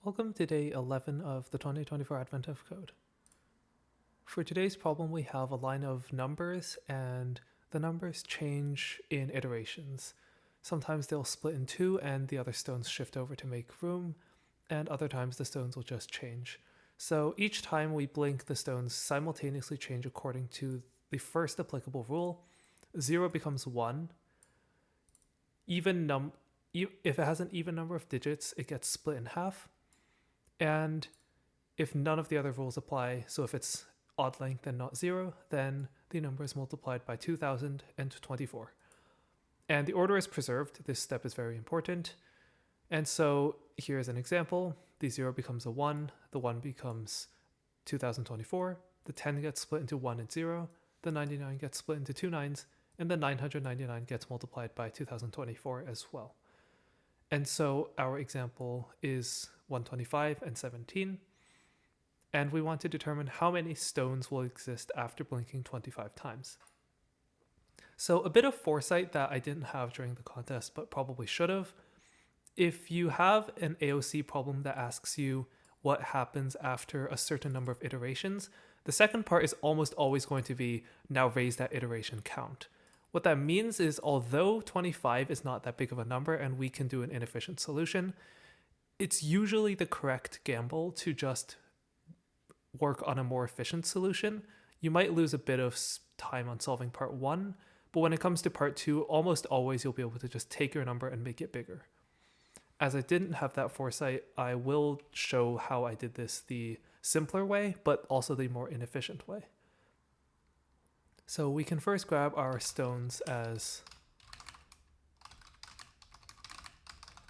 Welcome to day 11 of the 2024 Advent of Code. For today's problem, we have a line of numbers, and the numbers change in iterations. Sometimes they'll split in two and the other stones shift over to make room, and other times the stones will just change. So each time we blink, the stones simultaneously change according to the first applicable rule. 0 becomes 1. If it has an even number of digits, it gets split in half. And if none of the other rules apply, so if it's odd length and not 0, then the number is multiplied by 2024. And the order is preserved. This step is very important. And so here's an example. The 0 becomes a 1, the 1 becomes 2024, the 10 gets split into 1 and 0, the 99 gets split into two nines, and the 999 gets multiplied by 2024 as well. And so our example is 125 and 17. And we want to determine how many stones will exist after blinking 25 times. So a bit of foresight that I didn't have during the contest, but probably should have. If you have an AOC problem that asks you what happens after a certain number of iterations, the second part is almost always going to be now raise that iteration count. What that means is, although 25 is not that big of a number and we can do an inefficient solution, it's usually the correct gamble to just work on a more efficient solution. You might lose a bit of time on solving part 1, but when it comes to part 2, almost always you'll be able to just take your number and make it bigger. As I didn't have that foresight, I will show how I did this the simpler way, but also the more inefficient way. So we can first grab our stones as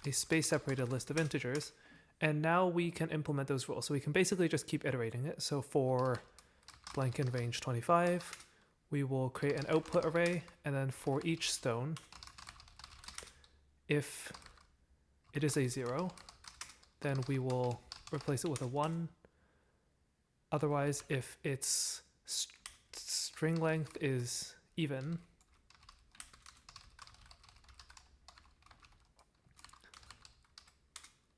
a space-separated list of integers, and now we can implement those rules. So we can basically just keep iterating it. So for blank in range 25, we will create an output array, and then for each stone, if it is a 0, then we will replace it with a 1. Otherwise, if its string length is even,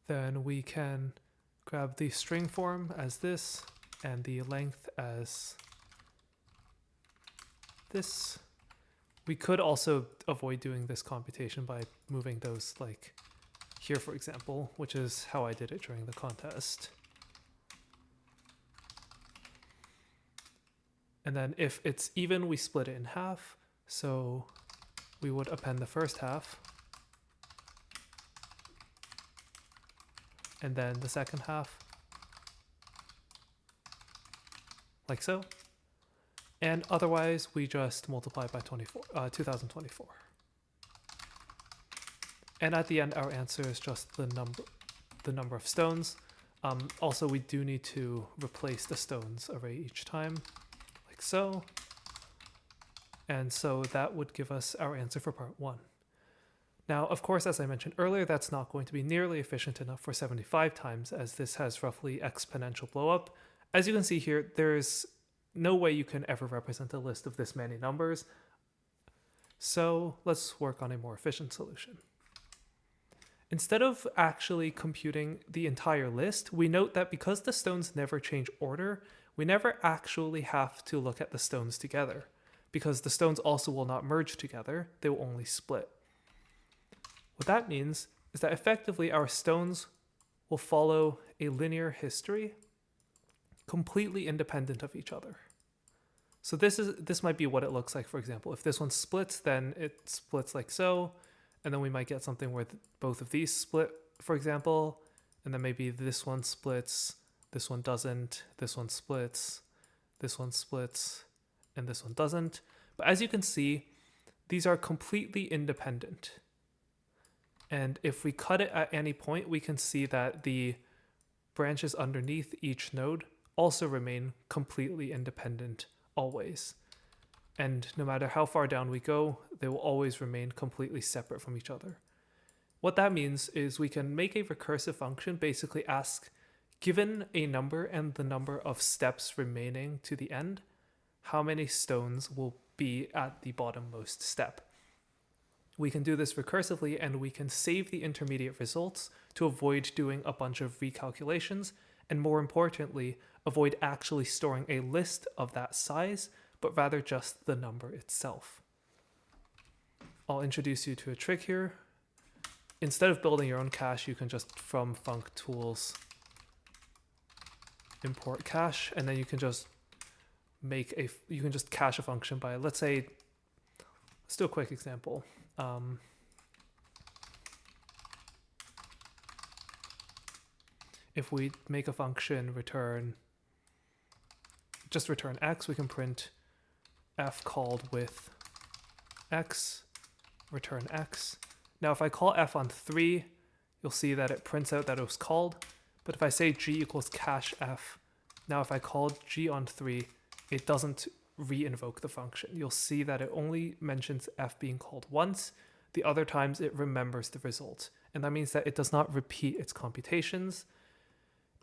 then we can grab the string form as this and the length as this. We could also avoid doing this computation by moving those like here, for example, which is how I did it during the contest. And then if it's even, we split it in half. So we would append the first half, and then the second half, like so. And otherwise, we just multiply by 2024. And at the end, our answer is just the number of stones. Also, we do need to replace the stones array each time, like so. And so that would give us our answer for part 1. Now, of course, as I mentioned earlier, that's not going to be nearly efficient enough for 75 times, as this has roughly exponential blowup. As you can see here, there's no way you can ever represent a list of this many numbers. So let's work on a more efficient solution. Instead of actually computing the entire list, we note that because the stones never change order, we never actually have to look at the stones together, because the stones also will not merge together, they will only split. What that means is that effectively our stones will follow a linear history completely independent of each other. So this might be what it looks like. For example, if this one splits, then it splits like so, and then we might get something where both of these split, for example, and then maybe this one splits, this one doesn't, this one splits, and this one doesn't. But as you can see, these are completely independent. And if we cut it at any point, we can see that the branches underneath each node also remain completely independent always. And no matter how far down we go, they will always remain completely separate from each other. What that means is we can make a recursive function basically ask, given a number and the number of steps remaining to the end, how many stones will be at the bottommost step. We can do this recursively, and we can save the intermediate results to avoid doing a bunch of recalculations, and more importantly, avoid actually storing a list of that size, but rather just the number itself. I'll introduce you to a trick here. Instead of building your own cache, you can just from functools import cache, and then you can just cache a function by, let's say, let's do a quick example. If we make a function return x, we can print f called with x, return x. Now if I call f on 3, you'll see that it prints out that it was called. But if I say g equals cache f, now if I call g on 3, it doesn't re-invoke the function. You'll see that it only mentions f being called once. The other times it remembers the result. And that means that it does not repeat its computations.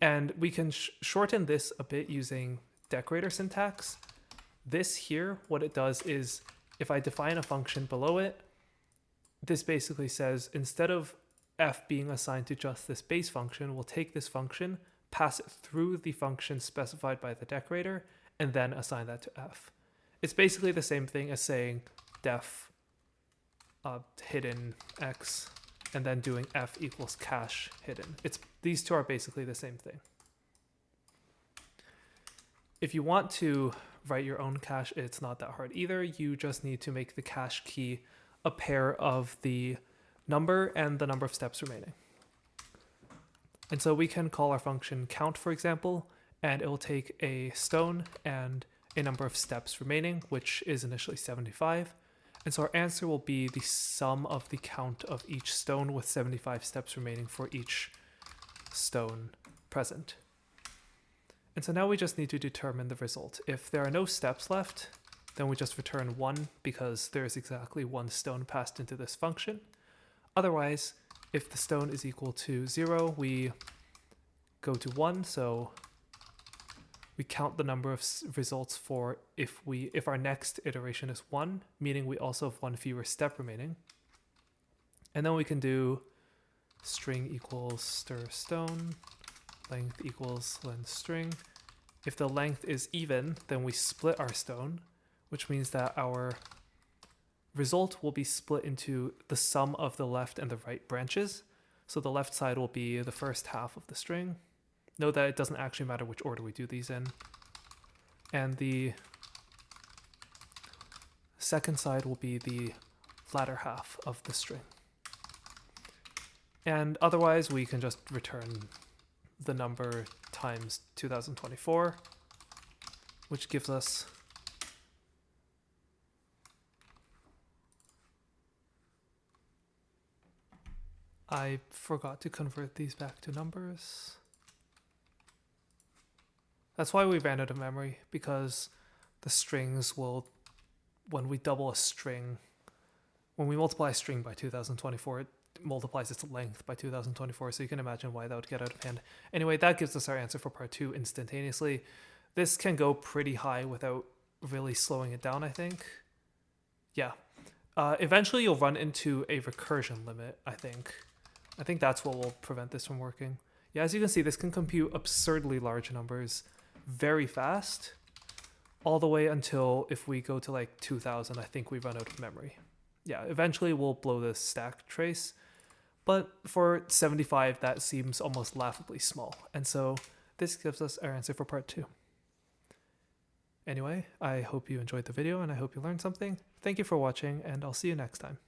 And we can shorten this a bit using decorator syntax. This here, what it does is, if I define a function below it, this basically says, instead of f being assigned to just this base function, we'll take this function, pass it through the function specified by the decorator, and then assign that to f. It's basically the same thing as saying def hidden x, and then doing f equals cache hidden. These two are basically the same thing. If you want to write your own cache, it's not that hard either. You just need to make the cache key a pair of the number and the number of steps remaining. And so we can call our function count, for example, and it will take a stone and a number of steps remaining, which is initially 75. And so our answer will be the sum of the count of each stone with 75 steps remaining for each stone present. And so now we just need to determine the result. If there are no steps left, then we just return 1 because there is exactly 1 stone passed into this function. Otherwise, if the stone is equal to 0, we go to 1. So we count the number of results for if our next iteration is 1, meaning we also have 1 fewer step remaining. And then we can do string equals stir stone, length equals length string. If the length is even, then we split our stone, which means that our result will be split into the sum of the left and the right branches. So the left side will be the first half of the string. Note that it doesn't actually matter which order we do these in. And the second side will be the latter half of the string. And otherwise, we can just return the number times 2024, which gives us I forgot to convert these back to numbers. That's why we ran out of memory, because the strings will, when we double a string, when we multiply a string by 2024, it multiplies its length by 2024, so you can imagine why that would get out of hand. Anyway, that gives us our answer for part 2 instantaneously. This can go pretty high without really slowing it down, I think. Yeah. Eventually you'll run into a recursion limit, I think. I think that's what will prevent this from working. Yeah, as you can see, this can compute absurdly large numbers very fast, all the way until if we go to like 2000, I think we run out of memory. Yeah, eventually we'll blow the stack trace, but for 75, that seems almost laughably small. And so this gives us our answer for part 2. Anyway, I hope you enjoyed the video and I hope you learned something. Thank you for watching, and I'll see you next time.